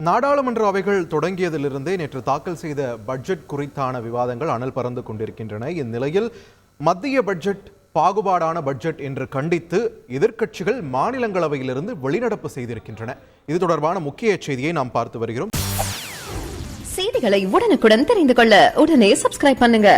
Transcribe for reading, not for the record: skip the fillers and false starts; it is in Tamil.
நாடாளுமன்ற அவைகள் தொடங்கியதிலிருந்தே நேற்று தாக்கல் செய்த பட்ஜெட் குறித்தான விவாதங்கள் அனல் பறந்து கொண்டிருக்கின்றன. இந்நிலையில் மத்திய பட்ஜெட் பாகுபாடான பட்ஜெட் என்று கண்டித்து எதிர்க்கட்சிகள் மாநிலங்களவையிலிருந்து வெளிநடப்பு செய்திருக்கின்றன. இது தொடர்பான முக்கிய செய்தியை நாம் பார்த்து வருகிறோம். செய்திகளை உடனுக்குடன் தெரிந்து கொள்ள உடனே சப்ஸ்கிரைப் பண்ணுங்க.